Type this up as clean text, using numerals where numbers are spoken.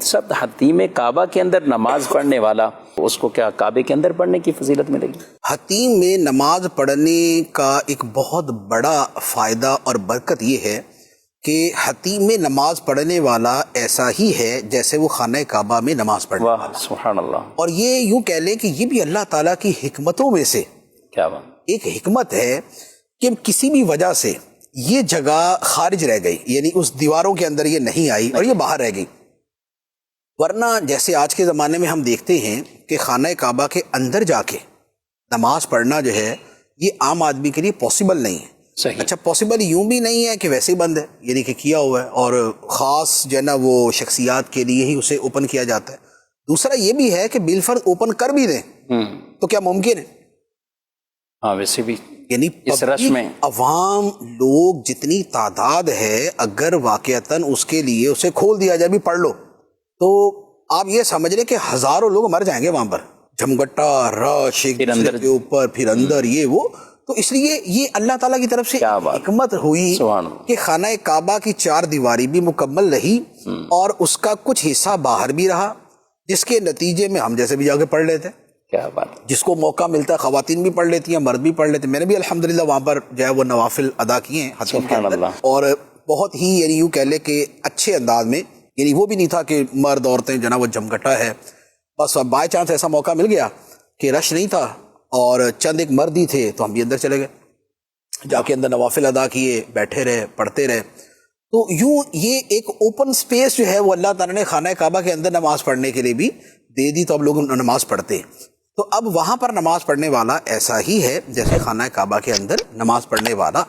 مفتی صاحب حتیم کعبہ کے اندر نماز پڑھنے والا اس کو کیا کعبے کے اندر پڑھنے کی فضیلت ملے گی؟ حتیم میں نماز پڑھنے کا ایک بہت بڑا فائدہ اور برکت یہ ہے کہ حتیم میں نماز پڑھنے والا ایسا ہی ہے جیسے وہ خانہ کعبہ میں نماز پڑھنے واہ والا. سبحان اللہ. اور یہ یوں کہہ لیں کہ یہ بھی اللہ تعالیٰ کی حکمتوں میں سے کیا بات. ایک حکمت ہے کہ کسی بھی وجہ سے یہ جگہ خارج رہ گئی، یعنی اس دیواروں کے اندر یہ نہیں آئی اور یہ باہر رہ گئی. ورنہ جیسے آج کے زمانے میں ہم دیکھتے ہیں کہ خانہ کعبہ کے اندر جا کے نماز پڑھنا جو ہے یہ عام آدمی کے لیے پاسبل نہیں ہے. صحیح. اچھا پاسبل یوں بھی نہیں ہے کہ ویسے ہی بند ہے، یعنی کہ کیا ہوا ہے اور خاص جو ہے نا وہ شخصیات کے لیے ہی اسے اوپن کیا جاتا ہے. دوسرا یہ بھی ہے کہ بالفرض اوپن کر بھی دیں تو کیا ممکن ہے؟ ہاں ویسے بھی یعنی اس رش میں عوام لوگ جتنی تعداد ہے اگر واقعتاً اس کے لیے اسے کھول دیا جائے بھی پڑھ لو تو آپ یہ سمجھ لیں کہ ہزاروں لوگ مر جائیں گے وہاں پر. جھمگٹا رش ایک دوسرے کے اوپر پھر اندر یہ وہ. تو اس لیے یہ اللہ تعالیٰ کی طرف سے حکمت ہوئی کہ خانہ کعبہ کی 4 دیواری بھی مکمل رہی اور اس کا کچھ حصہ باہر بھی رہا، جس کے نتیجے میں ہم جیسے بھی جا کے پڑھ لیتے. کیا بات. جس کو موقع ملتا ہے خواتین بھی پڑھ لیتی ہیں، مرد بھی پڑھ لیتے ہیں. میں نے بھی الحمدللہ وہاں پر جو ہے وہ نوافل ادا کیے ہیں حتیم کے اندر، اور بہت ہی یعنی یوں کہہ لے کہ اچھے انداز میں. یعنی وہ بھی نہیں تھا کہ مرد عورتیں جو ہے نا وہ جمگٹا ہے. بس بائی چانس ایسا موقع مل گیا کہ رش نہیں تھا اور چند ایک مرد ہی تھے تو ہم بھی اندر چلے گئے، جا کے اندر نوافل ادا کیے، بیٹھے رہے، پڑھتے رہے. تو یوں یہ ایک اوپن سپیس جو ہے وہ اللہ تعالیٰ نے خانہ کعبہ کے اندر نماز پڑھنے کے لیے بھی دے دی، تو اب لوگ نماز پڑھتے ہیں. تو اب وہاں پر نماز پڑھنے والا ایسا ہی ہے جیسے خانہ کعبہ کے اندر نماز پڑھنے والا